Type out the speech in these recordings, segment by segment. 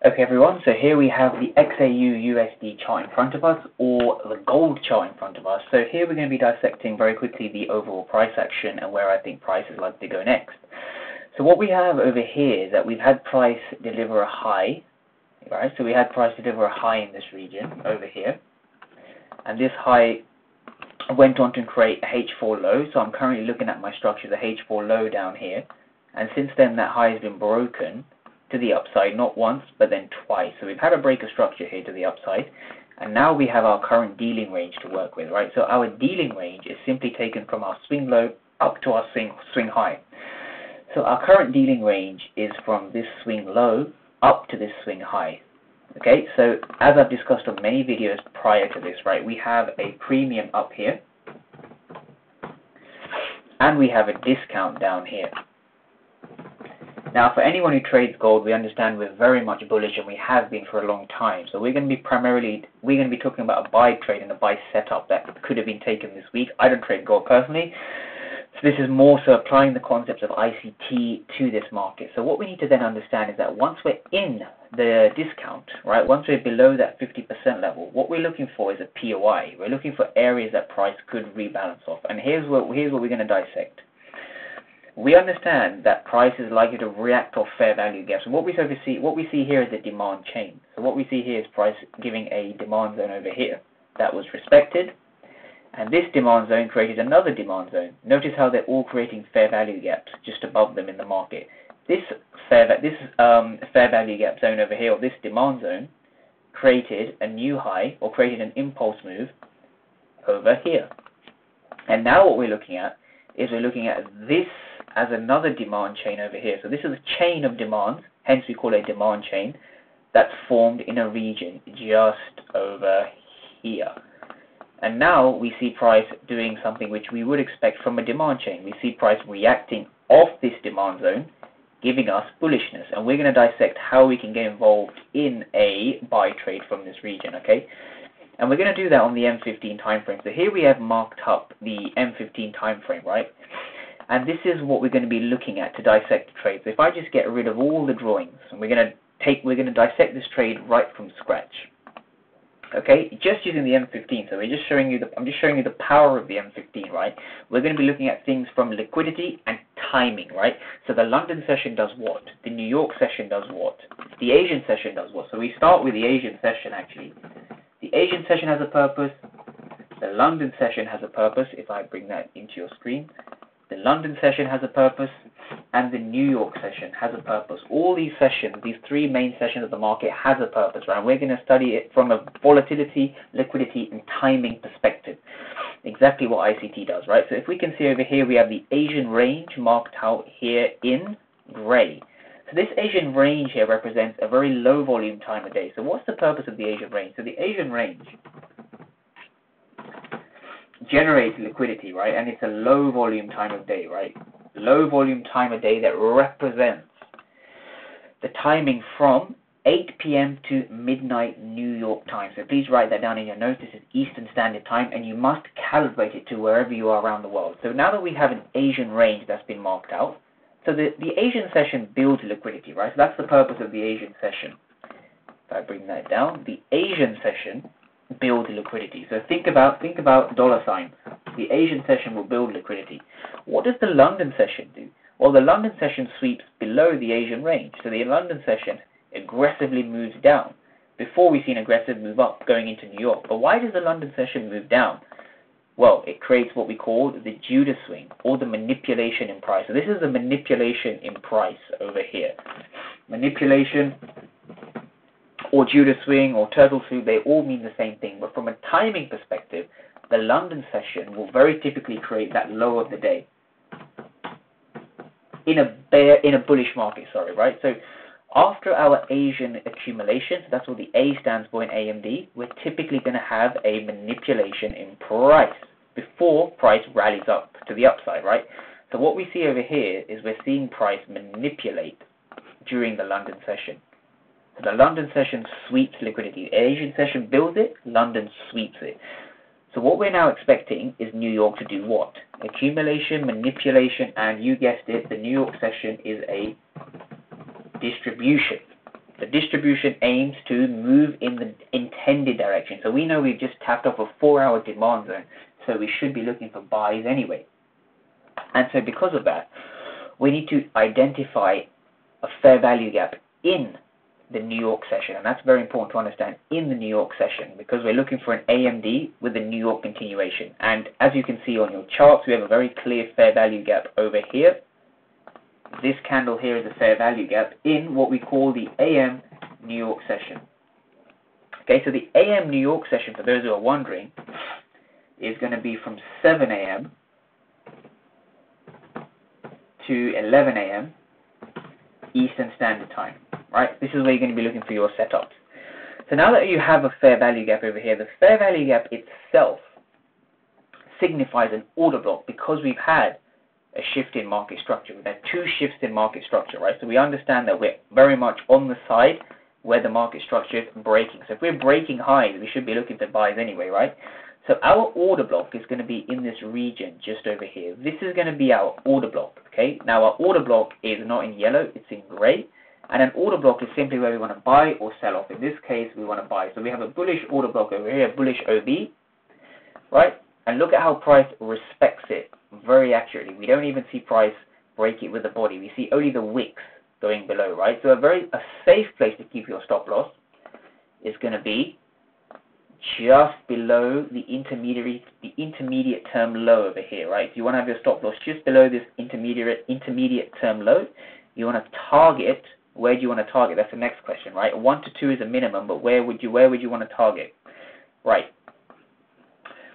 Okay everyone, so here we have the XAUUSD chart in front of us, or the gold chart in front of us. So here we're going to be dissecting very quickly the overall price action and where I think price is likely to go next. So what we have over here is that we've had price deliver a high, right? So we had price deliver a high in this region over here, and this high went on to create a H4 low. So I'm currently looking at my structure, the H4 low down here, and since then that high has been broken to the upside, not once but then twice. So we've had a break of structure here to the upside, and now we have our current dealing range to work with, right? So our dealing range is simply taken from our swing low up to our swing high. So our current dealing range is from this swing low up to this swing high. Okay, so as I've discussed on many videos prior to this, right, we have a premium up here and we have a discount down here. Now, for anyone who trades gold, we understand we're very much bullish, and we have been for a long time. So we're going to be talking about a buy trade and a buy setup that could have been taken this week. I don't trade gold personally, so this is more so applying the concepts of ICT to this market. So what we need to then understand is that once we're in the discount, right, once we're below that 50% level, what we're looking for is a POI. We're looking for areas that price could rebalance off, and here's what we're going to dissect. We understand that price is likely to react off fair value gaps, and what we see here is a demand chain. So what we see here is price giving a demand zone over here that was respected, and this demand zone created another demand zone. Notice how they're all creating fair value gaps just above them in the market. This fair value gap zone over here, or this demand zone, created a new high, or created an impulse move over here. And now what we're looking at is this as another demand chain over here. So this is a chain of demands, hence we call it a demand chain, that's formed in a region just over here. And now we see price doing something which we would expect from a demand chain. We see price reacting off this demand zone, giving us bullishness. And we're going to dissect how we can get involved in a buy trade from this region, okay? And we're going to do that on the M15 time frame. So here we have marked up the M15 time frame, right? And this is what we're going to be looking at to dissect the trade. So if I just get rid of all the drawings, and we're going to dissect this trade right from scratch. Okay, just using the M15. So I'm just showing you the power of the M15, right? We're going to be looking at things from liquidity and timing, right? So the London session does what? The New York session does what? The Asian session does what? So we start with the Asian session actually. The Asian session has a purpose. The London session has a purpose. If I bring that into your screen, the London session has a purpose, and the New York session has a purpose. All these sessions, these three main sessions of the market, has a purpose, right? We're going to study it from a volatility, liquidity, and timing perspective. Exactly what ICT does, right? So if we can see over here, we have the Asian range marked out here in gray. So this Asian range here represents a very low volume time of day. So what's the purpose of the Asian range? So the Asian range generates liquidity, right? And it's a low volume time of day, right? Low volume time of day that represents the timing from 8 p.m. to midnight New York time. So please write that down in your notes. This is Eastern Standard Time, and you must calibrate it to wherever you are around the world. So now that we have an Asian range that's been marked out, so the Asian session builds liquidity, right? So that's the purpose of the Asian session. If I bring that down, the Asian session build liquidity. So think about dollar signs. The Asian session will build liquidity. What does the London session do? Well, the London session sweeps below the Asian range. So the London session aggressively moves down before we see an aggressive move up going into New York. But why does the London session move down? Well, it creates what we call the Judas swing, or the manipulation in price. So this is the manipulation in price over here. Manipulation, or Judas swing, or turtle swing, they all mean the same thing. But from a timing perspective, the London session will very typically create that low of the day in a bullish market, right? So after our Asian accumulation, so that's what the A stands for in AMD, we're typically going to have a manipulation in price before price rallies up to the upside, right? So what we see over here is we're seeing price manipulate during the London session. So the London session sweeps liquidity. The Asian session builds it, London sweeps it. So what we're now expecting is New York to do what? Accumulation, manipulation, and you guessed it, the New York session is a distribution. The distribution aims to move in the intended direction. So we know we've just tapped off a 4-hour demand zone, so we should be looking for buys anyway. And so because of that, we need to identify a fair value gap in the New York session, and that's very important to understand, in the New York session, because we're looking for an AMD with a New York continuation. And as you can see on your charts, we have a very clear fair value gap over here. This candle here is a fair value gap in what we call the AM New York session. Okay, so the AM New York session, for those who are wondering, is going to be from 7 a.m. to 11 a.m. Eastern Standard Time. Right? This is where you're going to be looking for your setups. So now that you have a fair value gap over here, the fair value gap itself signifies an order block because we've had a shift in market structure. We've had 2 shifts in market structure, right? So we understand that we're very much on the side where the market structure is breaking. So if we're breaking highs, we should be looking for buys anyway, right? So our order block is going to be in this region just over here. This is going to be our order block, okay? Now our order block is not in yellow, it's in gray. And an order block is simply where we want to buy or sell off. In this case, we want to buy. So we have a bullish order block over here, a bullish OB, right? And look at how price respects it very accurately. We don't even see price break it with the body. We see only the wicks going below, right? So a safe place to keep your stop loss is going to be just below the intermediate term low over here, right? So you want to have your stop loss just below this intermediate term low. You want to target. Where do you want to target? That's the next question, right? 1 to 2 is a minimum, but where would you want to target? Right.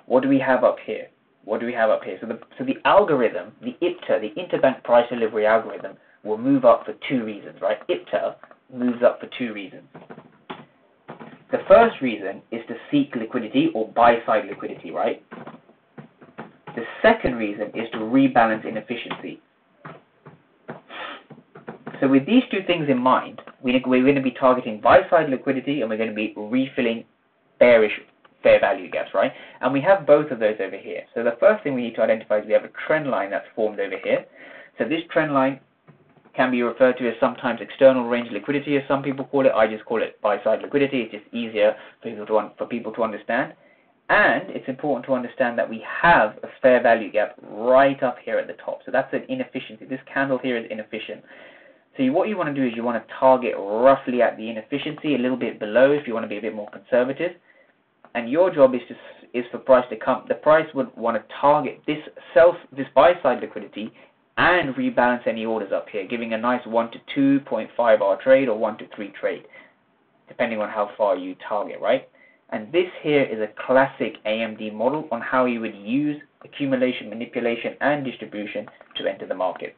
What do we have up here? What do we have up here? So the algorithm, the IPTA, the interbank price delivery algorithm, will move up for 2 reasons, right? IPTA moves up for 2 reasons. The first reason is to seek liquidity or buy-side liquidity, right? The second reason is to rebalance inefficiency. So with these 2 things in mind, we're going to be targeting buy-side liquidity and we're going to be refilling bearish fair value gaps, right? And we have both of those over here. So the first thing we need to identify is we have a trend line that's formed over here. So this trend line can be referred to as sometimes external range liquidity, as some people call it. I just call it buy-side liquidity. It's just easier for people to understand. And it's important to understand that we have a fair value gap right up here at the top. So that's an inefficiency. This candle here is inefficient. So what you want to do is you want to target roughly at the inefficiency, a little bit below if you want to be a bit more conservative. And your job is for price to come. The price would want to target this buy-side liquidity and rebalance any orders up here, giving a nice 1 to 2.5 hour trade or 1 to 3 trade, depending on how far you target, right? And this here is a classic AMD model on how you would use accumulation, manipulation, and distribution to enter the market.